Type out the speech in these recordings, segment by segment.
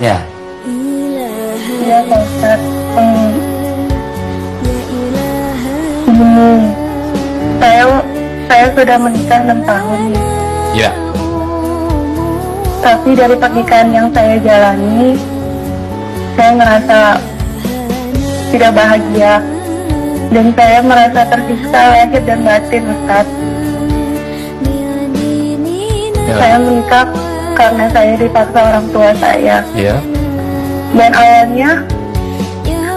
Ya. Iya Pak Ustaz. Saya sudah menikah 6 tahun. Ya. Tapi dari pernikahan yang saya jalani, saya ngerasa tidak bahagia. Dan saya merasa tersiksa lahir dan batin, Ustaz. Ya. Saya menikah karena saya dipaksa orang tua saya. Ya. Dan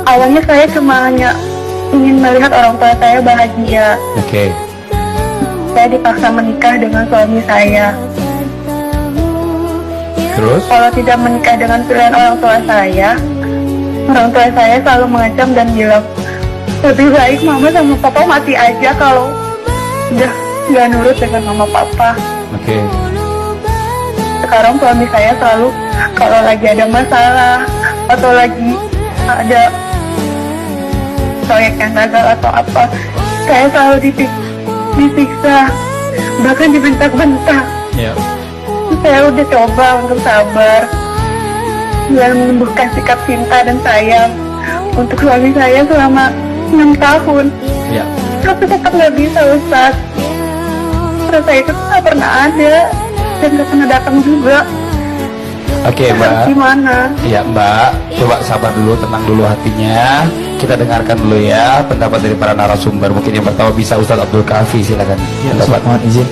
awalnya saya cuma hanya ingin melihat orang tua saya bahagia. Oke. Saya dipaksa menikah dengan suami saya. Terus? Kalau tidak menikah dengan pilihan orang tua saya selalu mengancam dan bilang, lebih baik mama sama papa mati aja kalau udah nggak nurut dengan mama papa. Oke. Sekarang suami saya selalu kalau lagi ada masalah atau lagi ada proyek yang gagal atau apa, saya selalu disiksa, bahkan dibentak-bentak. Ya. Saya udah coba untuk sabar dan menumbuhkan sikap cinta dan sayang untuk suami saya selama 6 tahun. Ya. Tapi tetap nggak bisa, Ustaz. Rasa itu nggak pernah ada dan nggak pernah datang juga. Oke, Mbak. Gimana? Iya, Mbak. Coba sabar dulu, tenang dulu hatinya. Kita dengarkan dulu ya pendapat dari para narasumber. Mungkin yang pertama bisa Ustadz Abdul Kafi, silakan. Ya, Ustaz, mohon izin.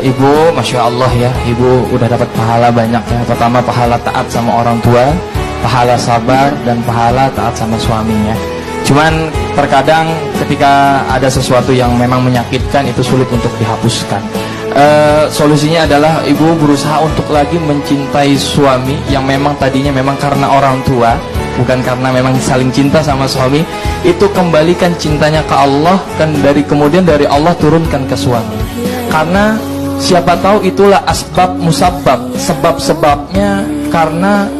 Ibu, Masya Allah ya, Ibu udah dapat pahala banyak ya. Pertama pahala taat sama orang tua, pahala sabar, dan pahala taat sama suaminya. Cuman terkadang ketika ada sesuatu yang memang menyakitkan, itu sulit untuk dihapuskan. Solusinya adalah ibu berusaha untuk lagi mencintai suami yang memang tadinya memang karena orang tua, bukan karena memang saling cinta sama suami. Itu kembalikan cintanya ke Allah, dan kemudian dari Allah turunkan ke suami. Karena siapa tahu itulah asbab musabab, sebab-sebabnya karena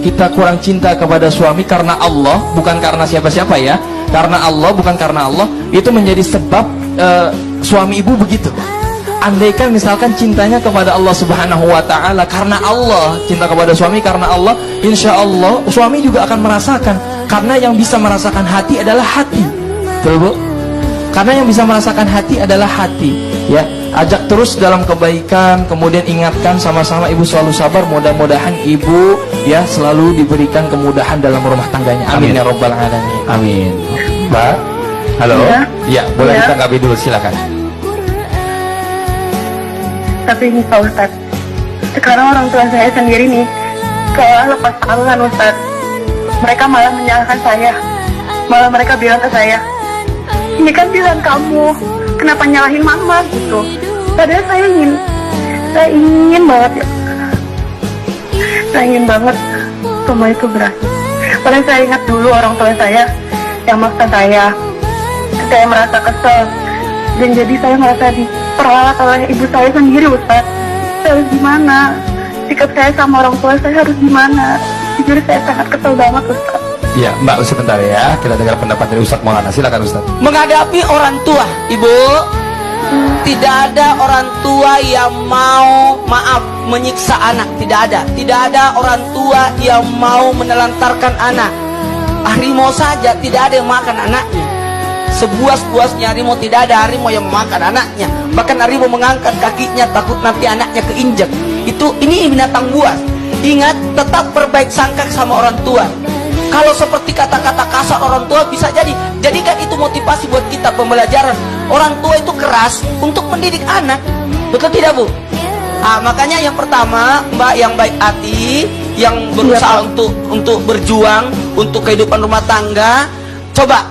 kita kurang cinta kepada suami karena Allah, bukan karena siapa-siapa ya. Karena Allah, bukan karena Allah. Itu menjadi sebab suami ibu begitu. Andaikan misalkan cintanya kepada Allah Subhanahu wa Ta'ala karena Allah, cinta kepada suami karena Allah, insya Allah suami juga akan merasakan. Karena yang bisa merasakan hati adalah hati. Betul, Bu? Karena yang bisa merasakan hati adalah hati. Ya, ajak terus dalam kebaikan, kemudian ingatkan sama-sama ibu selalu sabar. Mudah-mudahan ibu ya selalu diberikan kemudahan dalam rumah tangganya. Amin, ya Rabbal Alamin. Amin. Mbak, halo. Ya, boleh Ya. ditanggapi dulu, silakan. Tapi ini Pak Ustadz, sekarang orang tua saya sendiri nih seolah lepas tangan, Ustadz. Mereka malah menyalahkan saya. Malah mereka bilang ke saya, ini kan pilihan kamu, kenapa nyalahin mama gitu. Padahal saya ingin banget ya, saya ingin banget semua itu berakhir. Padahal saya ingat dulu orang tua saya yang maksa saya merasa kesel, dan jadi saya merasa diperalat oleh ibu saya sendiri, Ustaz. Saya harus gimana? Sikap saya sama orang tua saya harus gimana? Jujur saya sangat kesel banget, Ustaz. Iya, Mbak, sebentar ya. Kita dengar pendapat dari Ustadz Maulana. Silakan, Ustadz. Menghadapi orang tua, Ibu, tidak ada orang tua yang mau menyiksa anak. Tidak ada orang tua yang mau menelantarkan anak. Harimau saja tidak ada yang makan anaknya. Sebuas-buasnya harimau, tidak ada harimau yang makan anaknya. Bahkan harimau mengangkat kakinya takut nanti anaknya keinjak. Ini binatang buas. Ingat, tetap berbaik sangka sama orang tua. Kalau seperti kata-kata kasar orang tua, bisa jadikan itu motivasi buat kita, pembelajaran. Orang tua itu keras untuk mendidik anak. Betul tidak, Bu? Makanya yang pertama, Mbak yang baik hati, yang berusaha untuk berjuang untuk kehidupan rumah tangga, coba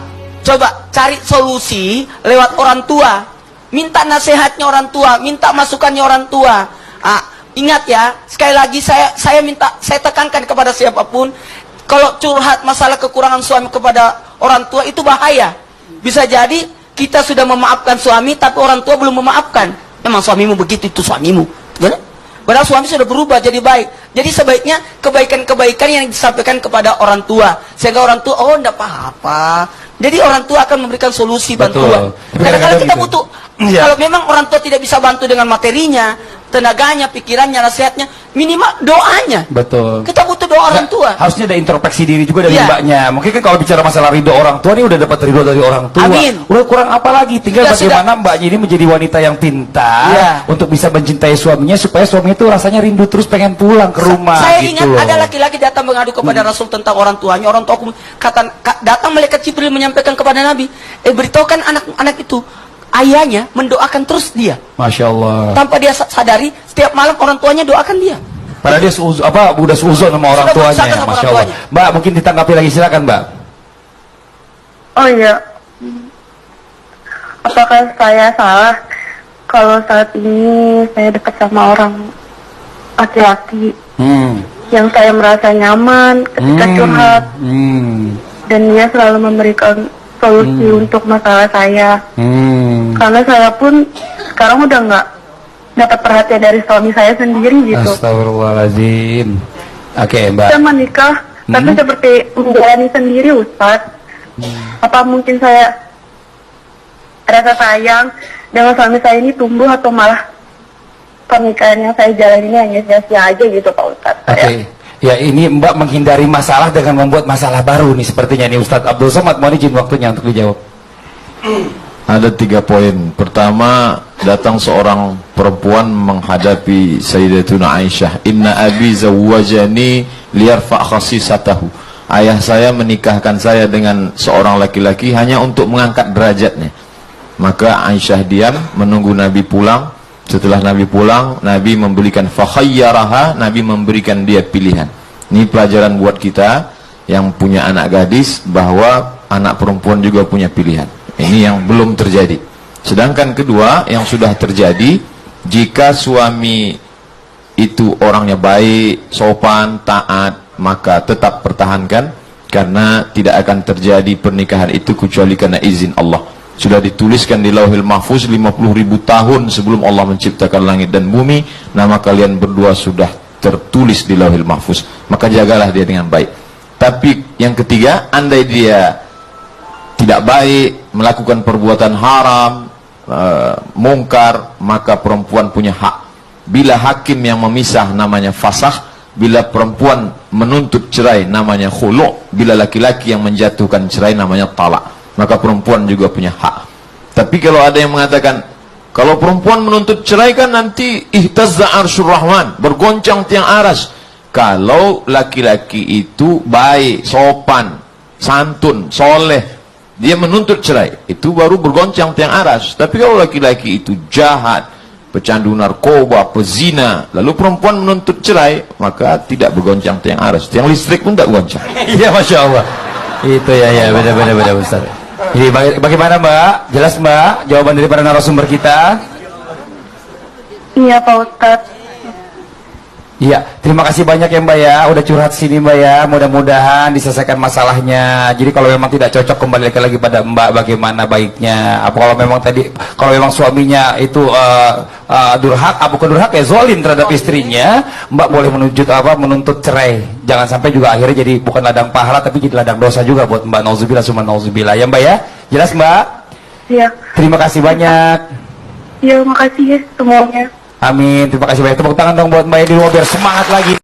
cari solusi lewat orang tua. Minta nasihatnya orang tua, minta masukannya orang tua. Ingat ya, sekali lagi saya tekankan kepada siapapun, kalau curhat masalah kekurangan suami kepada orang tua itu bahaya. Bisa jadi kita sudah memaafkan suami, tapi orang tua belum memaafkan. Memang suamimu begitu, itu suamimu. Benar? Padahal suami sudah berubah jadi baik. Jadi sebaiknya kebaikan-kebaikan yang disampaikan kepada orang tua, sehingga orang tua, oh enggak apa-apa. Jadi orang tua akan memberikan solusi, bantuan. Kadang-kadang kita butuh, kalau memang orang tua tidak bisa bantu dengan materinya, tenaganya, pikirannya, nasihatnya, minimal doanya. Betul. Kita butuh doa orang Nggak, tua. harusnya ada introspeksi diri juga dari Iya. mbaknya. Mungkin kan kalau bicara masalah ridho orang tua, ini udah dapat ridho dari orang tua. Amin. Udah kurang apa lagi? Tinggal Ya, bagaimana mbaknya ini menjadi wanita yang pintar Iya. untuk bisa mencintai suaminya supaya suaminya itu rasanya rindu terus pengen pulang ke rumah. Saya gitu ingat loh. ada laki-laki datang mengadu kepada Rasul tentang orang tuanya. Orang tua datang malaikat Jibril menyampaikan kepada Nabi, beritahukan anak-anak itu, ayahnya mendoakan terus dia. Masya Allah. Tanpa dia sadari, setiap malam orang tuanya doakan dia. Padahal dia udah seuzon sama orang Sudah tuanya. berusaha sama Masya orang Allah. tuanya. Mbak, mungkin ditanggapi lagi, silakan Mbak. Oh iya. Apakah saya salah kalau saat ini saya dekat sama orang laki-laki yang saya merasa nyaman ketika curhat dan dia selalu memberikan solusi untuk masalah saya. Karena saya pun sekarang udah nggak dapat perhatian dari suami saya sendiri gitu. Astagfirullahaladzim. Oke, Mbak. Saya menikah tapi seperti menjalani sendiri, Ustadz. Apa mungkin saya rasa sayang dengan suami saya ini tumbuh atau malah pernikahan yang saya jalani hanya sia-sia aja gitu Pak Ustadz? Oke. Ya, ini Mbak menghindari masalah dengan membuat masalah baru nih sepertinya nih Ustadz Abdul Somad. Mohon izin waktunya untuk dijawab. Ada 3 poin. Pertama, datang seorang perempuan menghadapi Sayyidatuna Aisyah. Inna abi zawwajani liyarfa' khasisatahu. Ayah saya menikahkan saya dengan seorang laki-laki hanya untuk mengangkat derajatnya. Maka Aisyah diam menunggu Nabi pulang. Setelah Nabi pulang, Nabi memberikan fakhayyaraha, Nabi memberikan dia pilihan. Ini pelajaran buat kita yang punya anak gadis, bahwa anak perempuan juga punya pilihan. Ini yang belum terjadi. Sedangkan kedua, yang sudah terjadi, jika suami itu orangnya baik, sopan, taat, maka tetap pertahankan, karena tidak akan terjadi pernikahan itu kecuali karena izin Allah. Sudah dituliskan di Lauhil Mahfuz 50.000 tahun sebelum Allah menciptakan langit dan bumi. Nama kalian berdua sudah tertulis di Lauhil Mahfuz. Maka jagalah dia dengan baik. Tapi yang ketiga, andai dia tidak baik, melakukan perbuatan haram, mungkar, maka perempuan punya hak. Bila hakim yang memisah namanya fasakh, bila perempuan menuntut cerai namanya khulu', bila laki-laki yang menjatuhkan cerai namanya talak. Maka perempuan juga punya hak. Tapi kalau ada yang mengatakan, kalau perempuan menuntut cerai kan nanti ihtazza arsyur rahman, bergoncang tiang aras. Kalau laki-laki itu baik, sopan, santun, soleh, dia menuntut cerai, itu baru bergoncang tiang aras. Tapi kalau laki-laki itu jahat, pecandu narkoba, pezina, lalu perempuan menuntut cerai, maka tidak bergoncang tiang aras. Tiang listrik pun tidak goncang. Iya, Masya Allah. Itu ya, beda-beda Ustaz. Jadi bagaimana Mbak? Jelas Mbak jawaban dari para narasumber kita? Iya Pak Ustadz. Iya, terima kasih banyak ya Mbak ya, udah curhat sini Mbak ya. Mudah-mudahan diselesaikan masalahnya. Jadi kalau memang tidak cocok, kembali lagi pada Mbak bagaimana baiknya. Apa kalau memang kalau memang suaminya itu durhak, bukan durhak ya, zolim terhadap istrinya, Mbak boleh menuntut cerai. Jangan sampai juga akhirnya jadi bukan ladang pahala tapi jadi ladang dosa juga buat Mbak. Nauzubillah summa nauzubillah ya Mbak ya. Jelas Mbak? Iya. Terima kasih banyak. Iya, makasih ya semuanya. Amin. Terima kasih banyak. Tepuk tangan dong buat Mbak Edi biar semangat lagi.